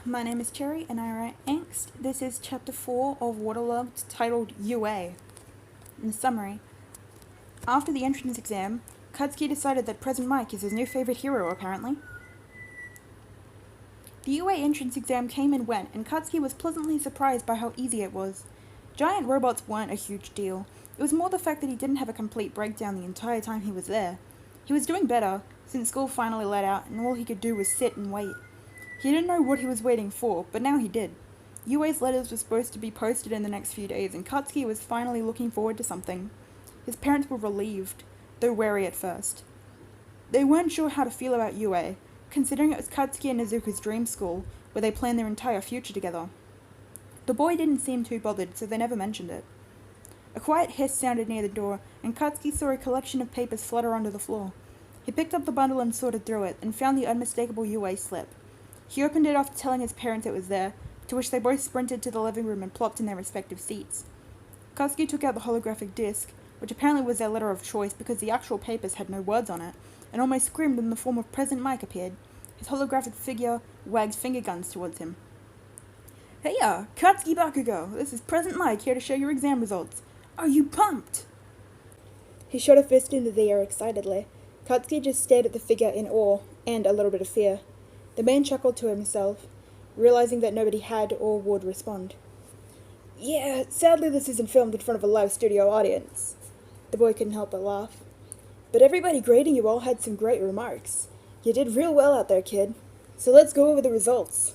my name is Cherry and I write Angst. This is chapter 4 of Waterlogged, titled UA. In the summary, after the entrance exam, Katsuki decided that Present Mike is his new favorite hero, apparently. The UA entrance exam came and went, and Katsuki was pleasantly surprised by how easy it was. Giant robots weren't a huge deal. It was more the fact that he didn't have a complete breakdown the entire time he was there. He was doing better, since school finally let out and all he could do was sit and wait. He didn't know what he was waiting for, but now he did. UA's letters were supposed to be posted in the next few days, and Katsuki was finally looking forward to something. His parents were relieved, though wary at first. They weren't sure how to feel about UA, considering it was Katsuki and Izuku's dream school, where they planned their entire future together. The boy didn't seem too bothered, so they never mentioned it. A quiet hiss sounded near the door, and Katsuki saw a collection of papers flutter onto the floor. He picked up the bundle and sorted through it, and found the unmistakable UA slip. He opened it after telling his parents it was there, to which they both sprinted to the living room and plopped in their respective seats. Katsuki took out the holographic disc, which apparently was their letter of choice because the actual papers had no words on it, and almost screamed when the form of Present Mike appeared. His holographic figure wagged finger guns towards him. "Heya, Katsuki Bakugo! This is Present Mike here to show your exam results. Are you pumped?" He shot a fist into the air excitedly. Katsuki just stared at the figure in awe, and a little bit of fear. The man chuckled to himself, realizing that nobody had or would respond. "Yeah, sadly this isn't filmed in front of a live studio audience." The boy couldn't help but laugh. "But everybody grading you all had some great remarks. You did real well out there, kid. So let's go over the results."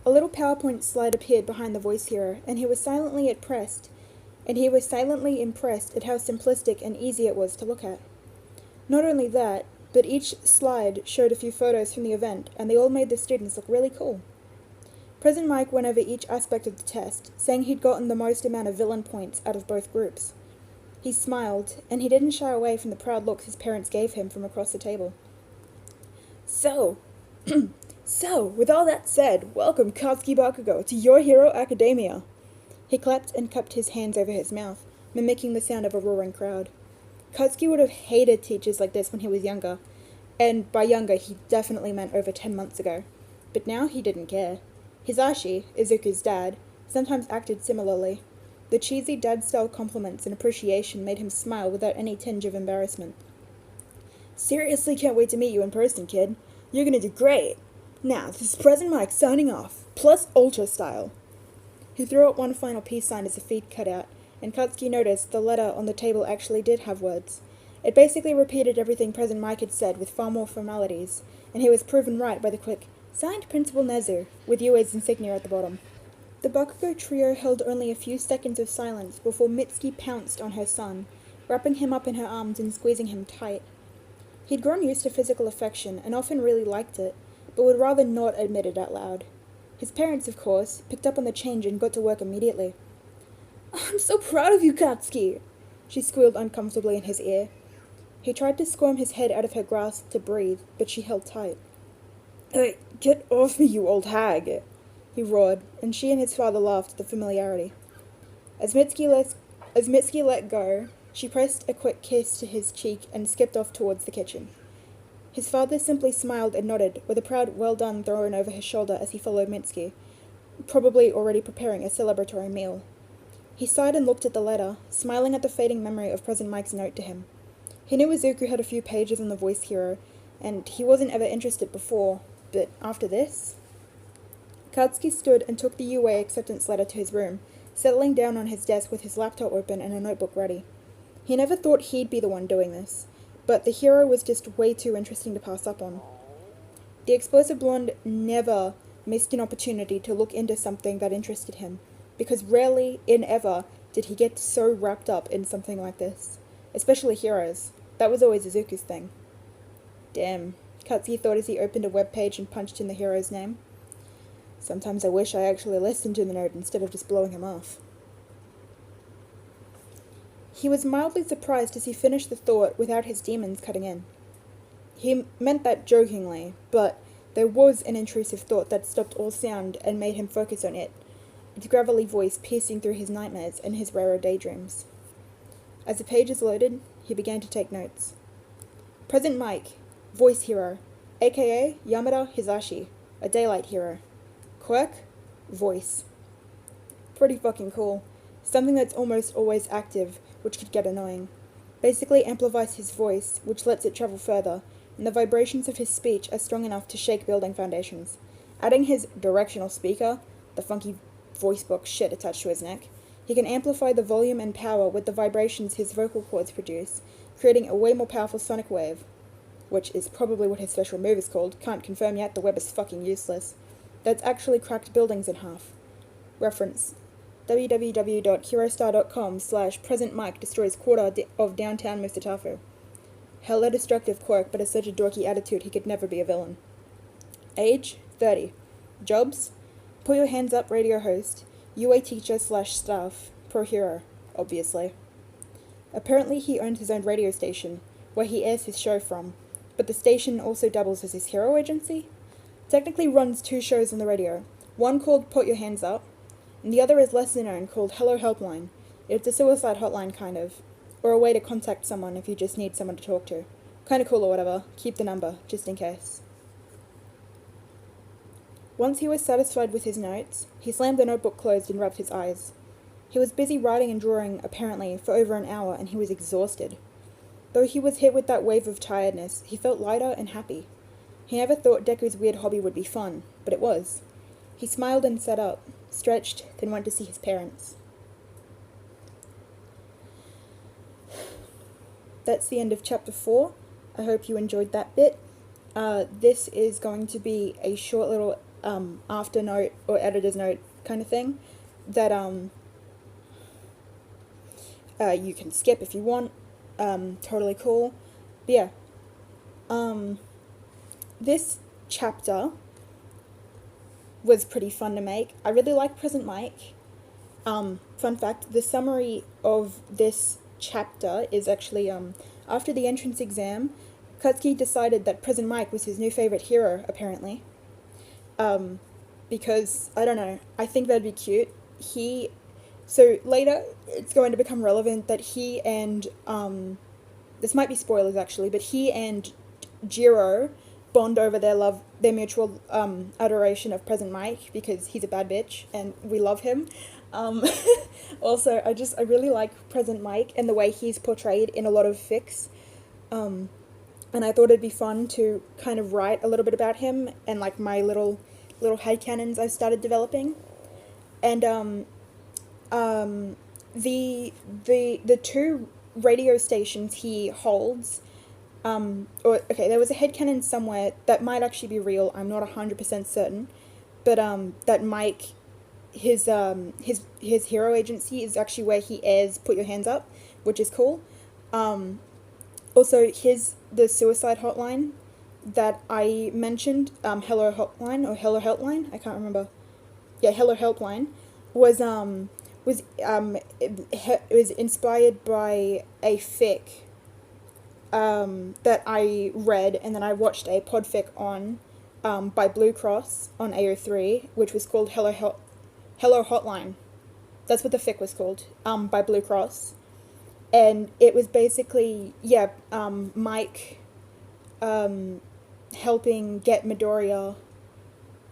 A little PowerPoint slide appeared behind the voice hero, and he was silently impressed at how simplistic and easy it was to look at. Not only that, but each slide showed a few photos from the event, and they all made the students look really cool. Present Mike went over each aspect of the test, saying he'd gotten the most amount of villain points out of both groups. He smiled, and he didn't shy away from the proud looks his parents gave him from across the table. So, with all that said, welcome Katsuki Bakugo to Your Hero Academia." He clapped and cupped his hands over his mouth, mimicking the sound of a roaring crowd. Katsuki would have hated teachers like this when he was younger, and by younger he definitely meant over 10 months ago. But now he didn't care. Hisashi, Izuku's dad, sometimes acted similarly. The cheesy dad-style compliments and appreciation made him smile without any tinge of embarrassment. "Seriously can't wait to meet you in person, kid. You're gonna do great. Now, this is Present Mike signing off, plus Ultra style." He threw out one final peace sign as the feed cut out, and Katsuki noticed the letter on the table actually did have words. It basically repeated everything Present Mike had said with far more formalities, and he was proven right by the quick, "Signed Principal Nezu," with UA's insignia at the bottom. The Bakugo trio held only a few seconds of silence before Mitsuki pounced on her son, wrapping him up in her arms and squeezing him tight. He'd grown used to physical affection and often really liked it, but would rather not admit it out loud. His parents, of course, picked up on the change and got to work immediately. "I'm so proud of you, Katsuki," she squealed uncomfortably in his ear. He tried to squirm his head out of her grasp to breathe, but she held tight. "Hey, get off me, you old hag," he roared, and she and his father laughed at the familiarity. As Mitsuki let go, she pressed a quick kiss to his cheek and skipped off towards the kitchen. His father simply smiled and nodded, with a proud "well done" thrown over his shoulder as he followed Mitsuki, probably already preparing a celebratory meal. He sighed and looked at the letter, smiling at the fading memory of Present Mike's note to him. He knew Izuku had a few pages on the voice hero, and he wasn't ever interested before, but after this? Katsuki stood and took the UA acceptance letter to his room, settling down on his desk with his laptop open and a notebook ready. He never thought he'd be the one doing this, but the hero was just way too interesting to pass up on. The explosive blonde never missed an opportunity to look into something that interested him, because rarely, if ever, did he get so wrapped up in something like this. Especially heroes. That was always Izuku's thing. Damn, Katsuki thought as he opened a web page and punched in the hero's name. Sometimes I wish I actually listened to the note instead of just blowing him off. He was mildly surprised as he finished the thought without his demons cutting in. He meant that jokingly, but there was an intrusive thought that stopped all sound and made him focus on it, its gravelly voice piercing through his nightmares and his rarer daydreams. As the pages loaded, he began to take notes. Present Mike, voice hero, aka Yamada Hisashi, a daylight hero. Quirk? Voice. Pretty fucking cool. Something that's almost always active, which could get annoying. Basically amplifies his voice, which lets it travel further, and the vibrations of his speech are strong enough to shake building foundations. Adding his directional speaker, the funky voice box shit attached to his neck, he can amplify the volume and power with the vibrations his vocal cords produce, creating a way more powerful sonic wave, which is probably what his special move is called. Can't confirm yet, the web is fucking useless. That's actually cracked buildings in half. Reference: www.herostar.com/present Mike destroys quarter of downtown Mustatafu. Hella destructive quirk, but has such a dorky attitude he could never be a villain. Age: 30. Jobs: put your hands up radio host, UA teacher/staff, pro hero, obviously. Apparently he owns his own radio station, where he airs his show from, but the station also doubles as his hero agency? Technically runs 2 shows on the radio, one called Put Your Hands Up, and the other is lesser known called Hello Helpline. It's a suicide hotline kind of, or a way to contact someone if you just need someone to talk to. Kinda cool or whatever, keep the number, just in case. Once he was satisfied with his notes, he slammed the notebook closed and rubbed his eyes. He was busy writing and drawing, apparently, for over an hour, and he was exhausted. Though he was hit with that wave of tiredness, he felt lighter and happy. He never thought Deku's weird hobby would be fun, but it was. He smiled and sat up, stretched, then went to see his parents. That's the end of chapter 4. I hope you enjoyed that bit. This is going to be a short little after note or editor's note kind of thing that you can skip if you want. Totally cool. But yeah. This chapter was pretty fun to make. I really like Present Mike. Fun fact, the summary of this chapter is actually, after the entrance exam, Katsuki decided that Present Mike was his new favorite hero, apparently. Because, I don't know, I think that'd be cute. So later, it's going to become relevant that he and, this might be spoilers actually, but he and Jiro bond over their mutual adoration of Present Mike, because he's a bad bitch and we love him. Also, I really like Present Mike and the way he's portrayed in a lot of fics. And I thought it'd be fun to kind of write a little bit about him and like my little headcanons I've started developing. And the 2 radio stations he holds, there was a headcanon somewhere that might actually be real, I'm not 100% certain, but that Mike, his hero agency is actually where he airs Put Your Hands Up, which is cool. Also, the suicide hotline that I mentioned, Hello Hotline or Hello Helpline, I can't remember. Yeah, Hello Helpline was inspired by a fic that I read, and then I watched a PODFIC on by Blucross on AO3, which was called Hello Hotline. That's what the fic was called, by Blucross. And it was basically, Mike helping get Midoriya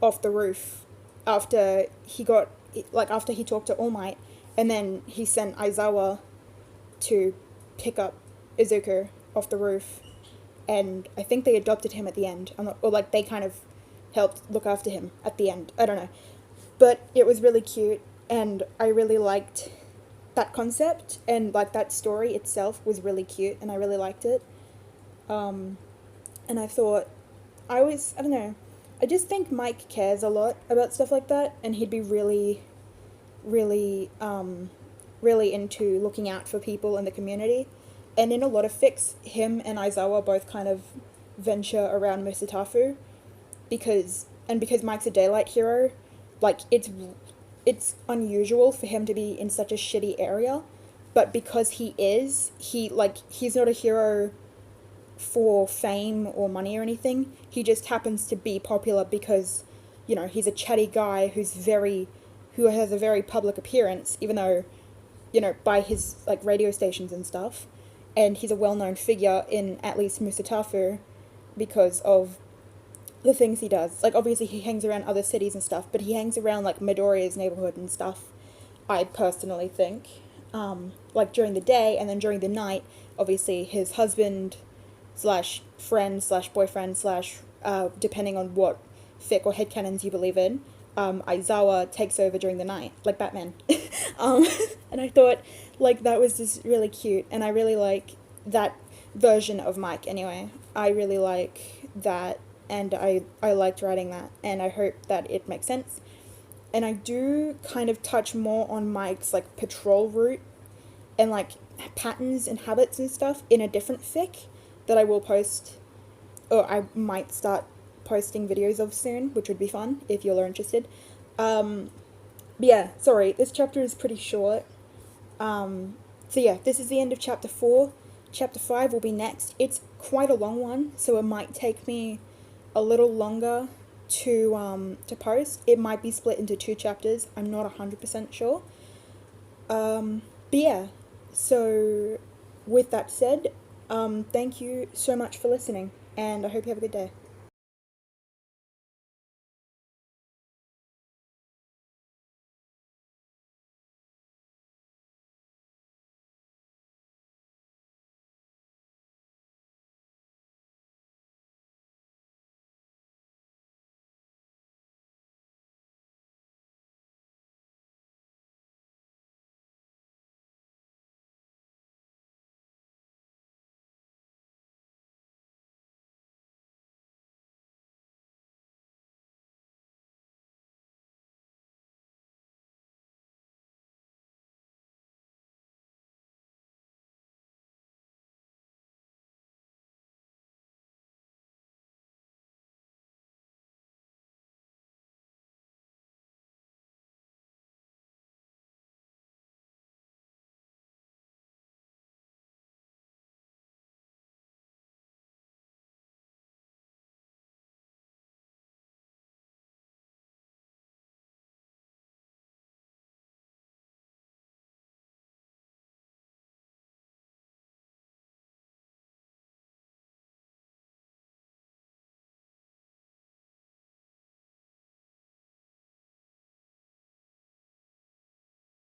off the roof after he talked to All Might, and then he sent Aizawa to pick up Izuku off the roof, and I think they adopted him at the end. They kind of helped look after him at the end. I don't know. But it was really cute, and I really liked that concept, and like that story itself was really cute, and I really liked it. And I thought, I don't know, I just think Mike cares a lot about stuff like that, and he'd be really, really, really into looking out for people in the community. And in a lot of fics, him and Aizawa both kind of venture around Musatafu, because Mike's a daylight hero, like, it's unusual for him to be in such a shitty area, but because he's not a hero for fame or money or anything, he just happens to be popular because, he's a chatty guy who has a very public appearance, even though, by his, radio stations and stuff, and he's a well-known figure in at least Musatafu because of the things he does. Like, obviously he hangs around other cities and stuff, but he hangs around, like, Midoriya's neighborhood and stuff, I personally think. Like, during the day, and then during the night, obviously his husband slash friend slash boyfriend slash, depending on what fic or headcanons you believe in, Aizawa takes over during the night, like Batman. And I thought, like, that was just really cute, and I really like that version of Mike anyway. I really like that, and I liked writing that, and I hope that it makes sense. And I do kind of touch more on Mike's, like, patrol route and, like, patterns and habits and stuff in a different fic that I will post, or I might start posting videos of soon, which would be fun if you're interested. But yeah, sorry, this chapter is pretty short. So yeah, this is the end of chapter 4. Chapter 5 will be next. It's quite a long one, so it might take me a little longer to post. It might be split into 2 chapters. I'm not 100% sure. But yeah, so with that said, thank you so much for listening, and I hope you have a good day.